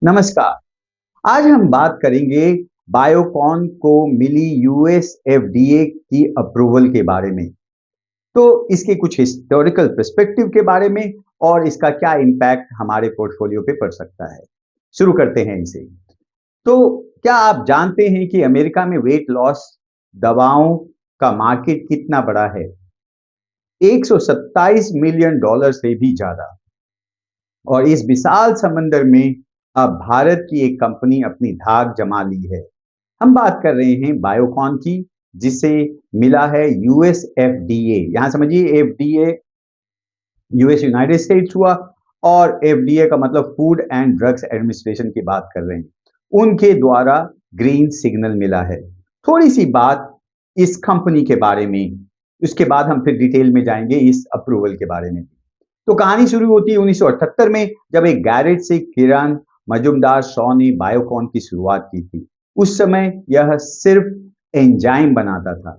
नमस्कार। आज हम बात करेंगे बायोकॉन को मिली यूएस एफडीए की अप्रूवल के बारे में। तो इसके कुछ हिस्टोरिकल पर्सपेक्टिव के बारे में और इसका क्या इम्पैक्ट हमारे पोर्टफोलियो पे पड़ सकता है। शुरू करते हैं इसे। तो क्या आप जानते हैं कि अमेरिका में वेट लॉस दवाओं का मार्केट कितना बड़ा है? 127 मिलियन डॉलर से भी ज्यादा। और इस विशाल समंदर में अब भारत की एक कंपनी अपनी धाक जमा ली है। हम बात कर रहे हैं बायोकॉन की, जिसे मिला है यूएस एफडीए। यहां समझिए, एफडीए यूएस यूनाइटेड स्टेट्स हुआ और एफडीए का मतलब फूड एंड ड्रग्स एडमिनिस्ट्रेशन की बात कर रहे हैं। उनके द्वारा ग्रीन सिग्नल मिला है। थोड़ी सी बात इस कंपनी के बारे में, उसके बाद हम फिर डिटेल में जाएंगे इस अप्रूवल के बारे में। तो कहानी शुरू होती है 1978 में, जब एक गैरेज से किरण मजुमदार शॉ ने बायोकॉन की शुरुआत की थी। उस समय यह सिर्फ एंजाइम बनाता था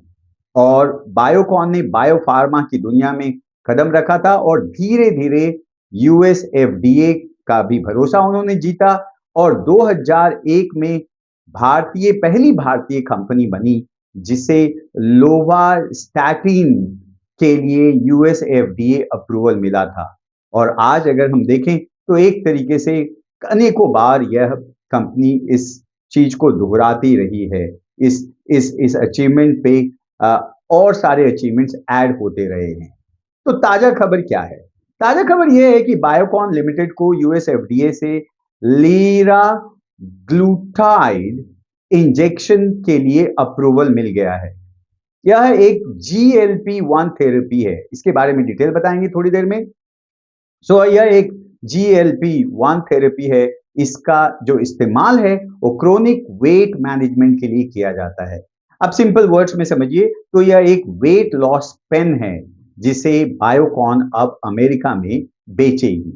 और बायोकॉन ने बायोफार्मा की दुनिया में कदम रखा था और धीरे धीरे यूएस एफडीए का भी भरोसा उन्होंने जीता और 2001 में पहली भारतीय कंपनी बनी जिसे लोवास्टैटिन के लिए यूएस एफडीए अप्रूवल मिला था। और आज अगर हम देखें तो एक तरीके से अनेकों बार यह कंपनी इस चीज को दोहराती रही है। इस अचीवमेंट पे और सारे अचीवमेंट्स ऐड होते रहे हैं। तो ताजा खबर क्या है? ताजा खबर यह है कि बायोकॉन लिमिटेड को यूएस एफडीए से लीरा ग्लूटाइड इंजेक्शन के लिए अप्रूवल मिल गया है। यह एक GLP-1 थेरेपी है। इसके बारे में डिटेल बताएंगे थोड़ी देर में। यह एक GLP-1 थेरेपी है। इसका जो इस्तेमाल है वो क्रोनिक वेट मैनेजमेंट के लिए किया जाता है। अब सिंपल वर्ड्स में समझिए तो यह एक वेट लॉस पेन है जिसे बायोकॉन अब अमेरिका में बेचेगी।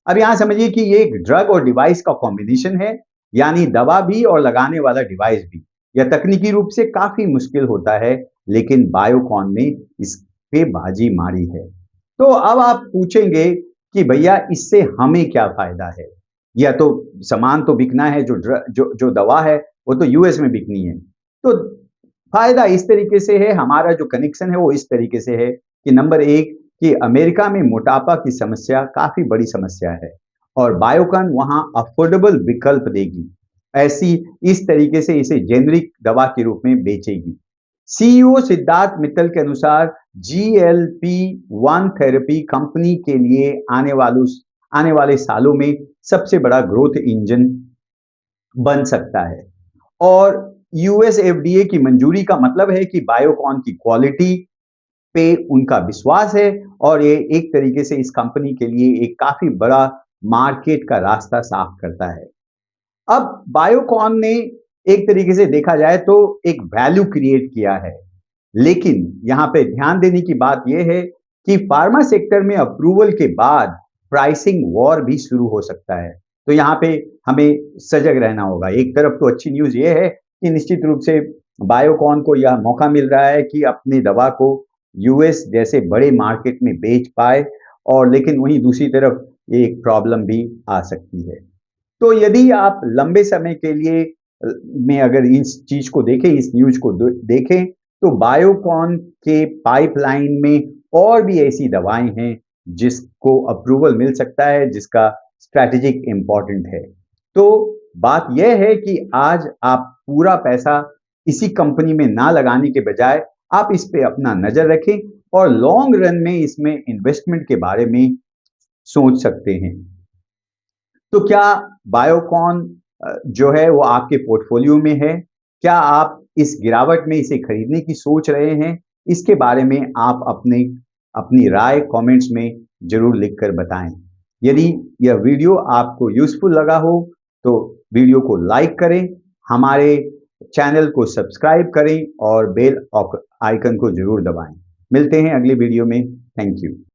अब यहां समझिए कि ये एक ड्रग और डिवाइस का कॉम्बिनेशन है, यानी दवा भी और लगाने वाला डिवाइस भी। यह तकनीकी रूप से काफी मुश्किल होता है, लेकिन बायोकॉन ने इस पे बाजी मारी है। तो अब आप पूछेंगे कि भैया इससे हमें क्या फायदा है? या तो सामान तो बिकना है, जो दवा है वो तो यूएस में बिकनी है। तो फायदा इस तरीके से है, हमारा जो कनेक्शन है वो इस तरीके से है कि नंबर एक, कि अमेरिका में मोटापा की समस्या काफी बड़ी समस्या है और बायोकॉन वहां अफोर्डेबल विकल्प देगी। ऐसी इस तरीके से इसे जेनरिक दवा के रूप में बेचेगी। सीईओ सिद्धार्थ मित्तल के अनुसार GLP-1 थेरेपी कंपनी के लिए आने वाले सालों में सबसे बड़ा ग्रोथ इंजन बन सकता है। और यूएस एफडीए की मंजूरी का मतलब है कि बायोकॉन की क्वालिटी पे उनका विश्वास है और ये एक तरीके से इस कंपनी के लिए एक काफी बड़ा मार्केट का रास्ता साफ करता है। अब बायोकॉन ने एक तरीके से देखा जाए तो एक वैल्यू क्रिएट किया है, लेकिन यहां पे ध्यान देने की बात यह है कि फार्मा सेक्टर में अप्रूवल के बाद प्राइसिंग वॉर भी शुरू हो सकता है। तो यहाँ पे हमें सजग रहना होगा। एक तरफ तो अच्छी न्यूज ये है कि निश्चित रूप से बायोकॉन को यह मौका मिल रहा है कि अपनी दवा को यूएस जैसे बड़े मार्केट में बेच पाए, और लेकिन वहीं दूसरी तरफ एक प्रॉब्लम भी आ सकती है। तो यदि आप लंबे समय के लिए में अगर इस चीज को देखें, इस न्यूज को देखें, तो बायोकॉन के पाइपलाइन में और भी ऐसी दवाएं हैं जिसको अप्रूवल मिल सकता है, जिसका स्ट्रैटेजिक इंपॉर्टेंट है। तो बात यह है कि आज आप पूरा पैसा इसी कंपनी में ना लगाने के बजाय आप इस पे अपना नजर रखें और लॉन्ग रन में इसमें इन्वेस्टमेंट के बारे में सोच सकते हैं। तो क्या बायोकॉन जो है वो आपके पोर्टफोलियो में है? क्या आप इस गिरावट में इसे खरीदने की सोच रहे हैं? इसके बारे में आप अपनी राय कमेंट्स में जरूर लिखकर बताएं। यदि यह वीडियो आपको यूजफुल लगा हो तो वीडियो को लाइक करें, हमारे चैनल को सब्सक्राइब करें और बेल आइकन को जरूर दबाएं। मिलते हैं अगली वीडियो में। Thank you.